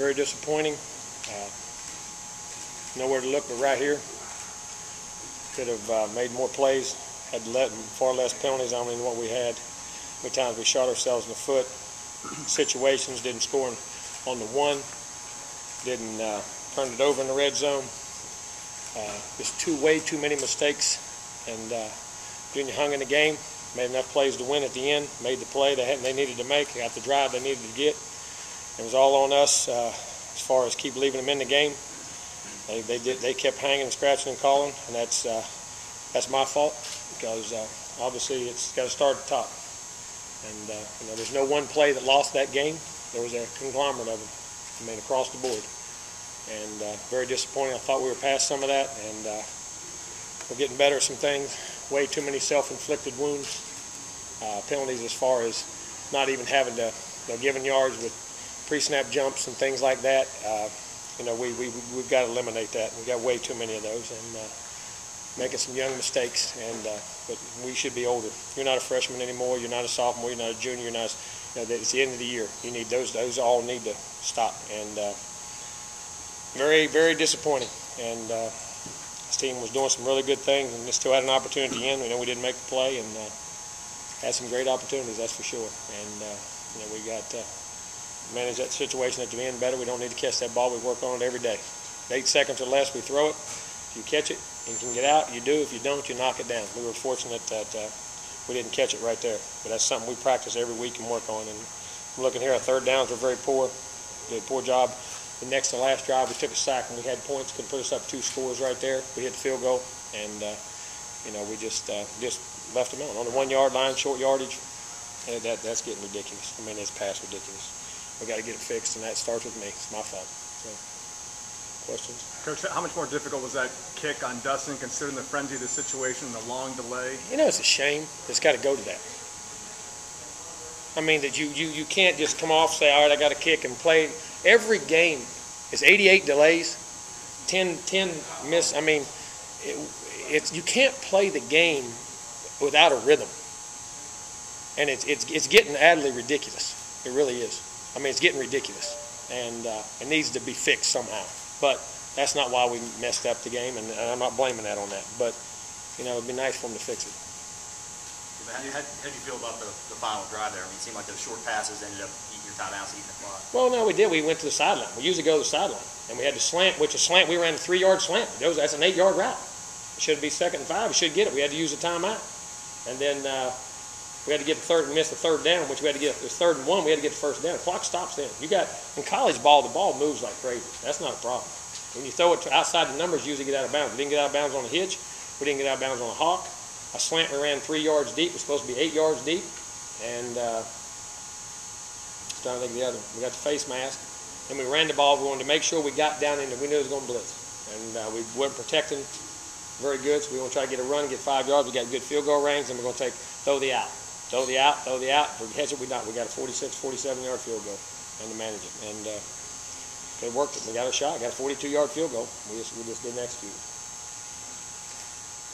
very disappointing. Nowhere to look but right here. Could have made more plays, had far less penalties on than what we had. How many times we shot ourselves in the foot. Situations, didn't score on the one, didn't turn it over in the red zone. Just way too many mistakes, and Junior hung in the game, made enough plays to win at the end, made the play they needed to make, got the drive they needed to get. It was all on us as far as keep leaving them in the game. They kept hanging and scratching and calling, and that's my fault, because obviously it's got to start at the top. And there's no one play that lost that game. There was a conglomerate of them, across the board. And very disappointing. I thought we were past some of that, and we're getting better at some things. Way too many self-inflicted wounds, penalties as far as not even having to giving yards with pre-snap jumps and things like that. We've got to eliminate that. We've got way too many of those, and making some young mistakes. But we should be older. You're not a freshman anymore. You're not a sophomore. You're not a junior. You're not. It's the end of the year. You need those. Those all need to stop. And very, very disappointing. And this team was doing some really good things, and still had an opportunity at the end. We didn't make the play, and had some great opportunities. That's for sure. And we got to manage that situation at the end better. We don't need to catch that ball. We work on it every day. 8 seconds or less, we throw it. If you catch it and you can get out, you do. If you don't, you knock it down. We were fortunate that we didn't catch it right there. But that's something we practice every week and work on. And I'm looking here, our third downs were very poor. Did a poor job. The next to last drive, we took a sack, and we had points, could put us up 2 scores right there. We hit the field goal, and we just left them out on the 1 yard line, short yardage. And that's getting ridiculous. It's past ridiculous. We got to get it fixed, and that starts with me. It's my fault. So, questions? Coach, how much more difficult was that kick on Dustin, considering the frenzy of the situation, the long delay? It's a shame. It's got to go to that. That you can't just come off, say, all right, I got to kick and play. Every game is 88 delays, 10 miss. You can't play the game without a rhythm, and it's getting utterly ridiculous. It really is. It's getting ridiculous, and it needs to be fixed somehow. But that's not why we messed up the game, and I'm not blaming that on that. But it'd be nice for them to fix it. How did you feel about the final drive there? It seemed like those short passes ended up eating your timeouts, eating the clock. Well, no, we did. We went to the sideline. We usually go to the sideline, and we had the slant, which a slant, we ran a 3-yard slant. That's an 8-yard route. It should be 2nd and 5. We should get it. We had to use a timeout, and then we had to get the third and miss the third down, which we had to get. It was 3rd and 1. We had to get the first down. The clock stops then. You got in college ball, the ball moves like crazy. That's not a problem. When you throw it outside the numbers, you usually get out of bounds. We didn't get out of bounds on a hitch. We didn't get out of bounds on a hawk. A slant we ran 3 yards deep. It was supposed to be 8 yards deep. And just trying to think of the other one. We got the face mask. And we ran the ball. We wanted to make sure we got down in there. We knew it was going to blitz. And we weren't protecting very good. So we want to try to get a run, get 5 yards. We got good field goal range. And we're going to throw the out. Throw the out, throw the out. If we catch it, we not. We got a 46, 47-yard field goal. And to manage it. And it worked. We got a shot. Got a 42-yard field goal. We just didn't execute.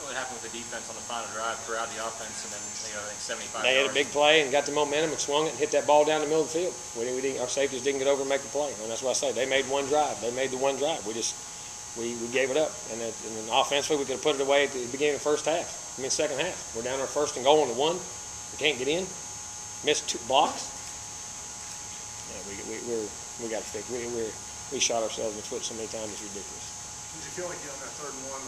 What happened with the defense on the final drive throughout the offense, and then I think 75 They yards. had a big play and got the momentum and swung it and hit that ball down the middle of the field. Our safeties didn't get over and make the play, and that's what I say. They made one drive. They made the one drive. We gave it up, and then offensively we could have put it away at the beginning of the second half. We're down our 1st and goal on the 1. We can't get in. Missed 2 blocks. Yeah, we got to fix. We shot ourselves in the foot so many times it's ridiculous. Did you feel like on that 3rd and 1?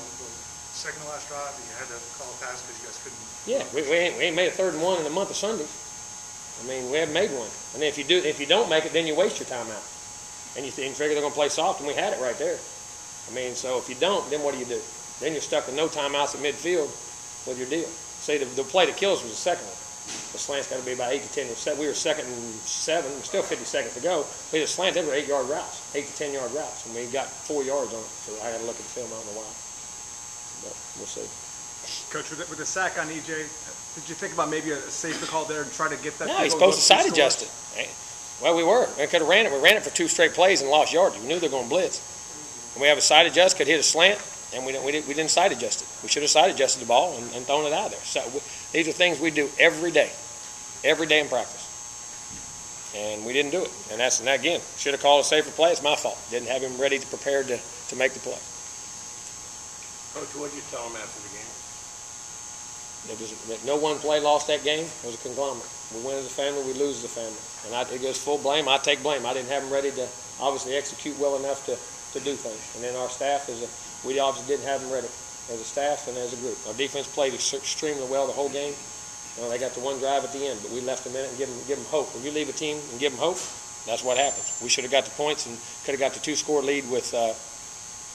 Second to last drive, you had to call a pass because you guys couldn't. Yeah, we ain't made a 3rd and 1 in a month of Sundays. We haven't made one. And then if you don't make it, then you waste your timeout, and you figure they're going to play soft, and we had it right there. So if you don't, then what do? Then you're stuck with no timeouts at midfield with your deal. See, the play that kills was the second one. The slant's got to be about 8 to 10. We were 2nd and 7. Still 50 seconds to go. We had a slant. They were 8-yard routes, 8 to 10-yard routes, and we got 4 yards on it. So I got to look at the film. I don't know why. But we'll see. Coach, with the sack on EJ, did you think about maybe a safer call there and try to get that? No, he's supposed to side adjust it. Well, we were. We could have ran it. We ran it for 2 straight plays and lost yardage. We knew they were going to blitz. And we have a side adjust, could hit a slant, and we didn't side adjust it. We should have side adjusted the ball and thrown it out of there. So these are things we do every day in practice. and we didn't do it. And again, should have called a safer play. It's my fault. Didn't have him ready to prepare to make the play. Coach, what did you tell him after the game? No one play lost that game. It was a conglomerate. We win as a family, we lose as a family. And it goes full blame. I take blame. I didn't have him ready to obviously execute well enough to do things. And then our staff, we obviously didn't have them ready as a staff and as a group. Our defense played extremely well the whole game. They got the one drive at the end, but we left a minute and give them hope. When you leave a team and give them hope, that's what happens. We should have got the points and could have got the 2-score lead with.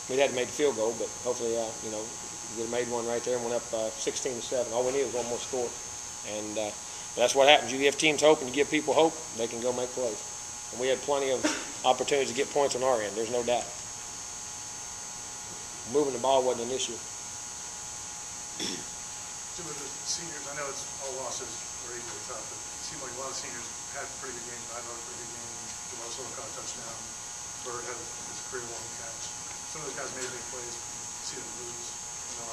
We had to make the field goal, but hopefully, we would have made one right there and went up 16-7. All we need was one more score, and that's what happens. You give teams hope and you give people hope, they can go make plays. And we had plenty of opportunities to get points on our end. There's no doubt. Moving the ball wasn't an issue. Some of the seniors, I know it's all losses are equally tough, but it seemed like a lot of seniors had pretty good games. I had a pretty good game. Jimbo caught a touchdown. Bird had his career-long catch. Some of those guys made big plays. See them lose.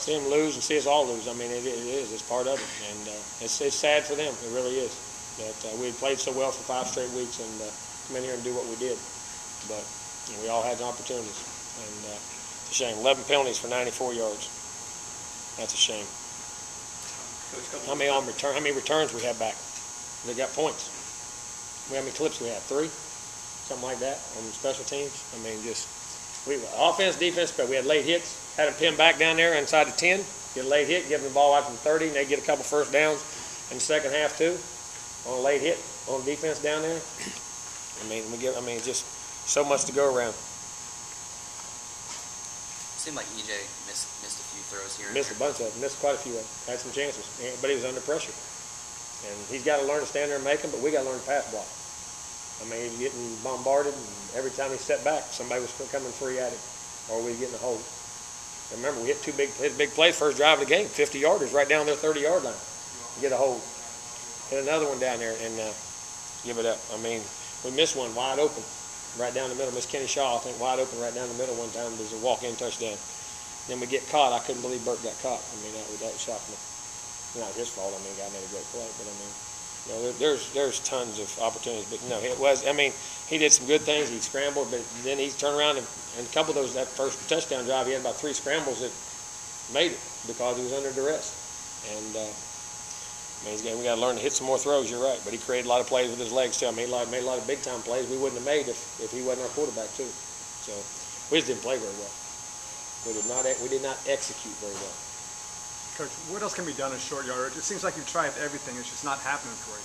See them lose and see us all lose. I mean, it is. It's part of it. And it's sad for them. It really is. That we had played so well for 5 straight weeks and come in here and do what we did. But we all had opportunities. And it's a shame. 11 penalties for 94 yards. That's a shame. How many returns we have back? They got points. How many clips we have? 3? Something like that on special teams. I mean, offense, defense, but we had late hits. Had them pinned back down there inside the 10. Get a late hit, give them the ball out from 30, and they get a couple first downs in the second half too. On a late hit on defense down there. Just so much to go around. Seemed like EJ missed a few throws here. Missed a bunch of them. Missed quite a few of them. Had some chances, but he was under pressure. And he's got to learn to stand there and make them, but we got to learn to pass block. I mean, he's getting bombarded, and every time he stepped back, somebody was coming free at him, or we were getting a hold. And remember, we hit big plays first drive of the game, 50-yarders right down their 30-yard line. Get a hold. Hit another one down there and give it up. I mean, we missed one wide open right down the middle. Miss Kenny Shaw, I think, wide open right down the middle one time. There's a walk-in touchdown. Then we get caught. I couldn't believe Burt got caught. I mean, that shocked me. Not his fault. I mean, the guy made a great play, but I mean, there's tons of opportunities. But it was. I mean, he did some good things. He scrambled, but then he turned around and a couple of those, that first touchdown drive, he had about 3 scrambles that made it because he was under duress. And we got to learn to hit some more throws. You're right, but he created a lot of plays with his legs too. I mean, he made a lot of big time plays we wouldn't have made if he wasn't our quarterback too. So we just didn't play very well. We did not execute very well. Coach, what else can be done in short yardage? It seems like you've tried everything. It's just not happening for you.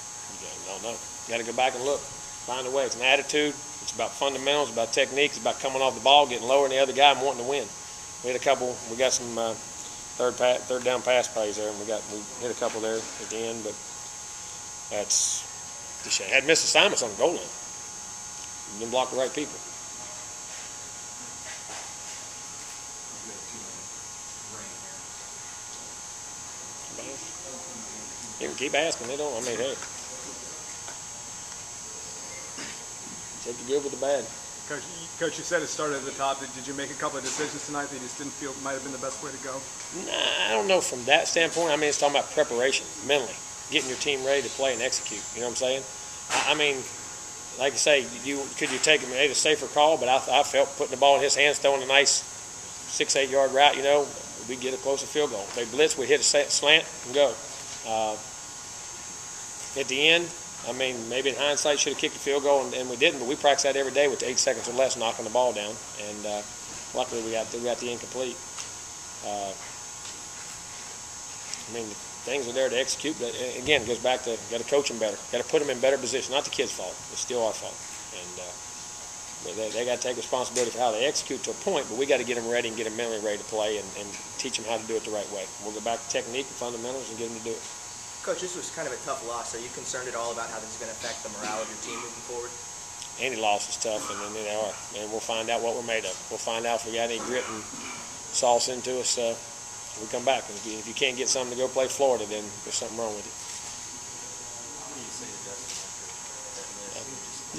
No. You got to go back and look. Find a way. It's an attitude. It's about fundamentals, about technique. It's about coming off the ball, getting lower than the other guy and wanting to win. We got some third down pass plays there, and we hit a couple there at the end, but that's the shame. Had missed assignments on the goal line. Didn't block the right people. You can keep asking. They don't. I mean, hey. Take the good with the bad. Coach, you said it started at the top. Did you make a couple of decisions tonight that you just didn't feel might have been the best way to go? Nah, I don't know from that standpoint. I mean, it's talking about preparation, mentally, getting your team ready to play and execute. You know what I'm saying? I mean, like I say, could you take him? Made a safer call, but I felt putting the ball in his hands, throwing a nice 6-8 yard route. We get a closer field goal. They blitz, we hit a slant and go. At the end, I mean, maybe in hindsight should have kicked the field goal, and we didn't. But we practice that every day with 8 seconds or less, knocking the ball down. And luckily, we got the incomplete. I mean, the things are there to execute. But again, it goes back to got to coach them better. Got to put them in better position. Not the kids' fault. It's still our fault. And they got to take responsibility for how they execute to a point. But we got to get them ready and get them mentally ready to play and teach them how to do it the right way. We'll go back to technique and fundamentals and get them to do it. Coach, this was kind of a tough loss. Are you concerned at all about how this is going to affect the morale of your team moving forward? Any loss is tough, and they are. And we'll find out what we're made of. We'll find out if we got any grit and sauce into us. We come back. And if you can't get something to go play Florida, then there's something wrong with it.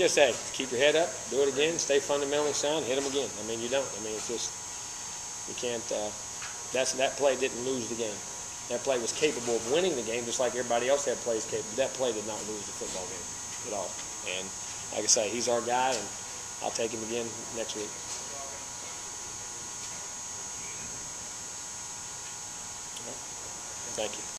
Just say, keep your head up, do it again, stay fundamentally sound, hit them again. I mean, you don't. I mean, it's just you can't. That play didn't lose the game. That play was capable of winning the game, just like everybody else had plays capable. That play did not lose the football game at all. And like I say, he's our guy, and I'll take him again next week. Thank you.